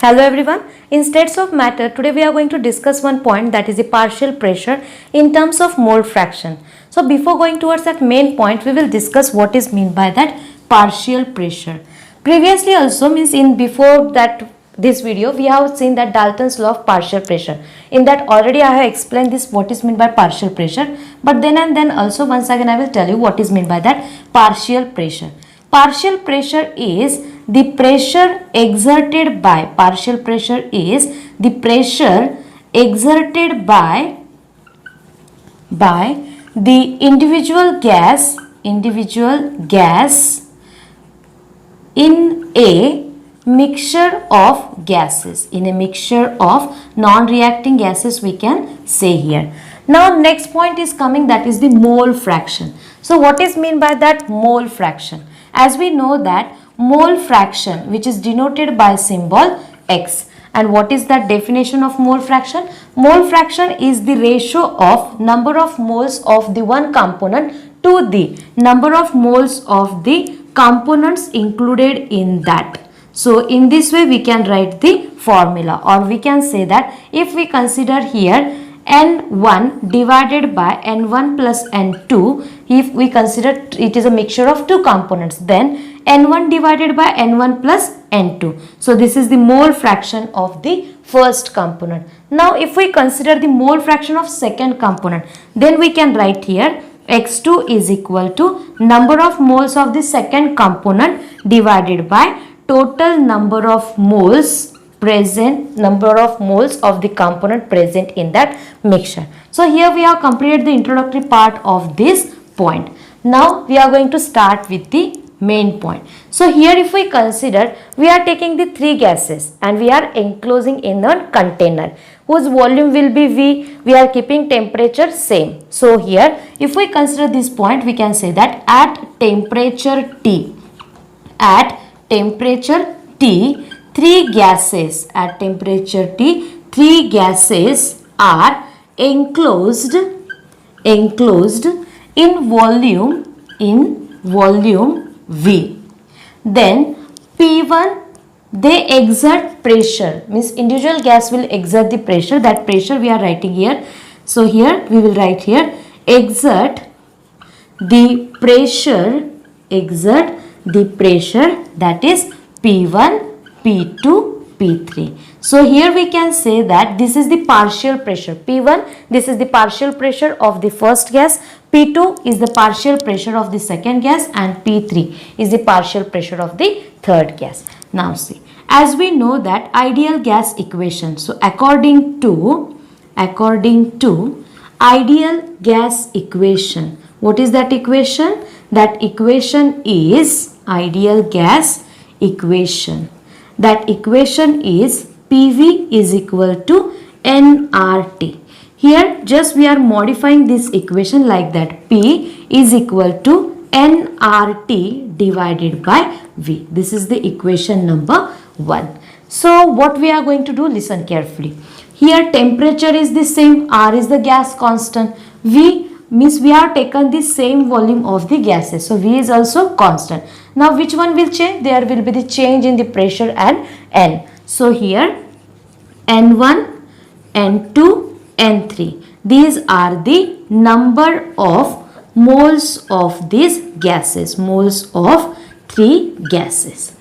Hello everyone. In states of matter, today we are going to discuss one point, that is the partial pressure in terms of mole fraction. So before going towards that main point, we will discuss what is meant by that partial pressure. Previously also means in before that this video we have seen that Dalton's law of partial pressure. In that already I have explained this what is meant by partial pressure, but then and then also once again I will tell you what is meant by that partial pressure. Partial pressure is the pressure exerted by, partial pressure is the pressure exerted by the individual gas in a mixture of gases, in a mixture of non-reacting gases we can say here. Now next point is coming, that is the mole fraction. So what is mean by that mole fraction? As we know that mole fraction, which is denoted by symbol X. And what is that definition of mole fraction? Mole fraction is the ratio of number of moles of the one component to the number of moles of the components included in that. So in this way we can write the formula, or we can say that if we consider here N1 divided by N1 plus N2, if we consider it is a mixture of two components, then N1 divided by N1 plus N2. So this is the mole fraction of the first component. Now if we consider the mole fraction of second component, then we can write here X2 is equal to number of moles of the second component divided by total number of moles present, number of moles of the component present in that mixture. So here we have completed the introductory part of this point. Now we are going to start with the main point. So here if we consider, we are taking the three gases and we are enclosing in a container whose volume will be V. We are keeping temperature same. So here if we consider this point, we can say that at temperature T, three gases are enclosed in volume V. Then P1, they exert pressure, means individual gas will exert the pressure, that pressure we are writing here. So here we will write here exert the pressure, that is P1, P2, P3. So here we can say that this is the partial pressure. P1, this is the partial pressure of the first gas. P2 is the partial pressure of the second gas, and P3 is the partial pressure of the third gas. Now see, as we know that ideal gas equation. So according to ideal gas equation, what is that equation? That equation is ideal gas equation. That equation is PV is equal to nRT. Here just we are modifying this equation like that. P is equal to nRT divided by V. This is the equation number 1. So what we are going to do, listen carefully. Here temperature is the same, R is the gas constant, V means we have taken the same volume of the gases. So V is also constant. Now which one will change? There will be the change in the pressure and N. So here N1, N2, N3. These are the number of moles of these gases, moles of three gases.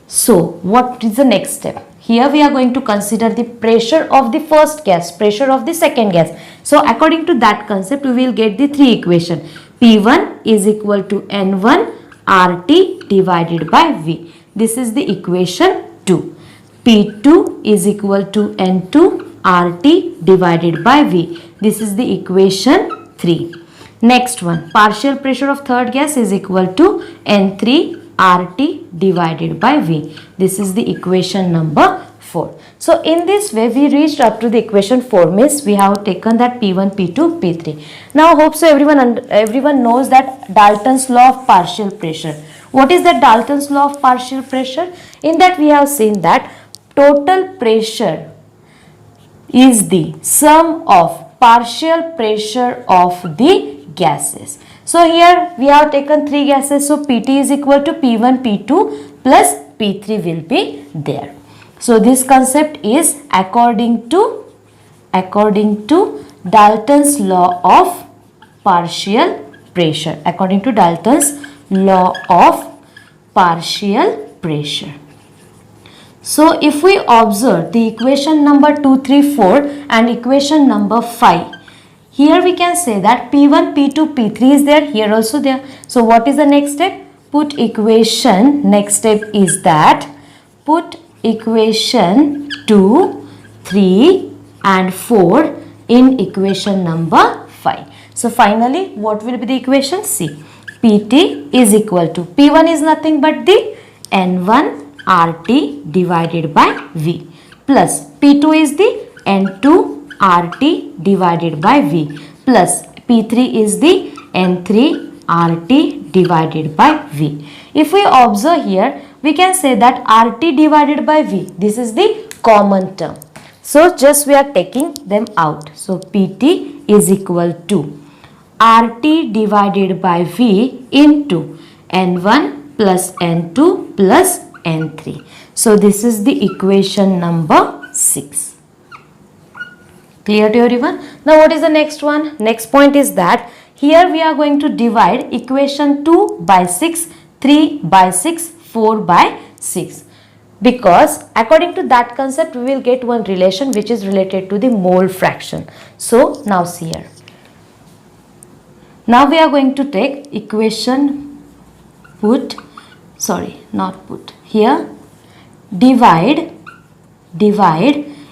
So what is the next step? Here we are going to consider the pressure of the first gas, pressure of the second gas. So according to that concept, we will get the three equation. P1 is equal to N1 RT divided by V. This is the equation 2. P2 is equal to N2 RT divided by V. This is the equation 3. Next one, partial pressure of third gas is equal to N3 RT divided by V. This is the equation number 4. So in this way we reached up to the equation 4, means we have taken that P1, P2, P3. Now hope so everyone knows that Dalton's law of partial pressure. What is that Dalton's law of partial pressure? In that we have seen that total pressure is the sum of partial pressure of the gases. So here we have taken three gases. So PT is equal to P1, P2 plus P3 will be there. So this concept is according to Dalton's law of partial pressure. According to Dalton's law of partial pressure. So if we observe the equation number 2, 3, 4 and equation number 5, here we can say that P1, P2, P3 is there, here also there. So what is the next step? Put equation, next step is that put equation 2, 3 and 4 in equation number 5. So finally what will be the equation? See, Pt is equal to, P1 is nothing but the N1 RT divided by V plus P2 is the N2 RT divided by V plus P3 is the N3 RT divided by V. If we observe here, we can say that RT divided by V, this is the common term. So just we are taking them out. So PT is equal to RT divided by V into N1 plus N2 plus N3. So this is the equation number 6. Clear to everyone? Now what is the next one? Next point is that here we are going to divide equation 2 by 6, 3 by 6, 4 by 6. Because according to that concept we will get one relation which is related to the mole fraction. So now see here. Now we are going to take equation here divide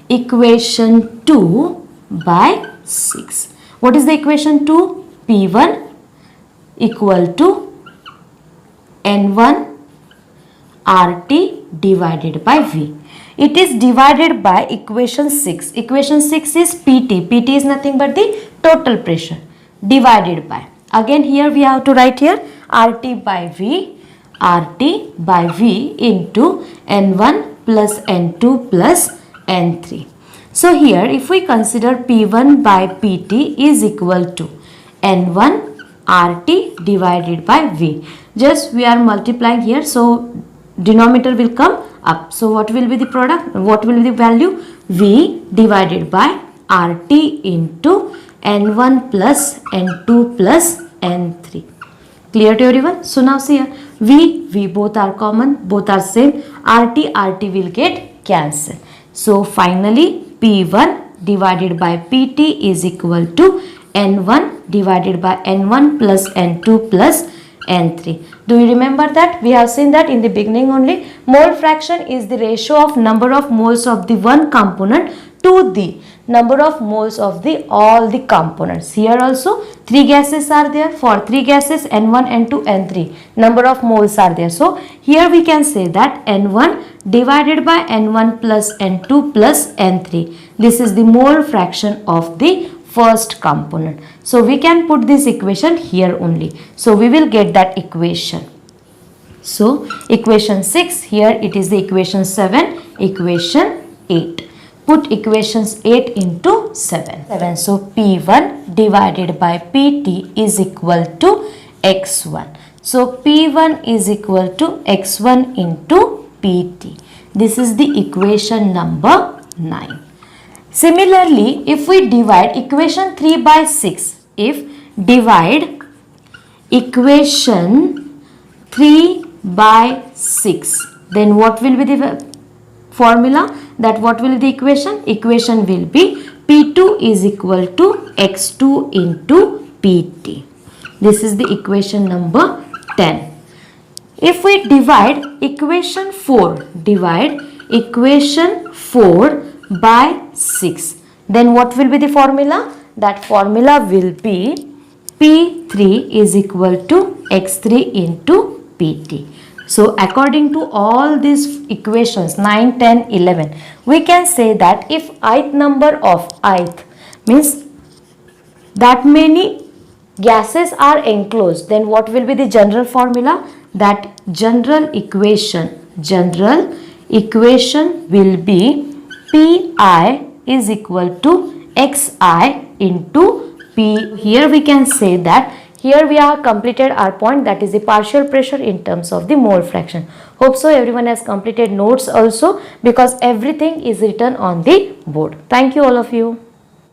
equation 2 by 6. What is the equation 2? P1 equal to N1 RT divided by V. It is divided by equation 6. Equation 6 is PT. PT is nothing but the total pressure divided by. Again here we have to write here RT by V into N1 plus N2 plus N3. So here if we consider P1 by PT is equal to N1 RT divided by V. Just we are multiplying here, so denominator will come up. So what will be the product? What will be the value? V divided by RT into N1 plus N2 plus N3. Clear to everyone? So now see here, V both are common, both are same. RT will get cancelled. So finally P1 divided by PT is equal to N1 divided by N1 plus N2 plus N3. Do you remember that? We have seen that in the beginning only. Mole fraction is the ratio of number of moles of the one component to the number of moles of the all the components. Here also 3 gases are there. For 3 gases N1, N2, N3 number of moles are there. So here we can say that N1 divided by N1 plus N2 plus N3. This is the mole fraction of the first component. So we can put this equation here only. So we will get that equation. So equation 6, here it is the equation 7, equation 8. Put equations 8 into 7. So P1 divided by PT is equal to X1. So P1 is equal to X1 into PT. This is the equation number 9. Similarly, if we divide equation 3 by 6, if divide equation 3 by 6, then what will be the formula? That what will be the equation? Equation will be P2 is equal to X2 into PT. This is the equation number 10. If we divide equation 4 by 6, then what will be the formula? That formula will be P3 is equal to X3 into PT. So according to all these equations 9, 10, 11, we can say that if ith number of ith means that many gases are enclosed, then what will be the general formula? That general equation will be Pi is equal to Xi into P. Here we can say that here we are completed our point, that is the partial pressure in terms of the mole fraction. Hope so everyone has completed notes also, because everything is written on the board. Thank you all of you.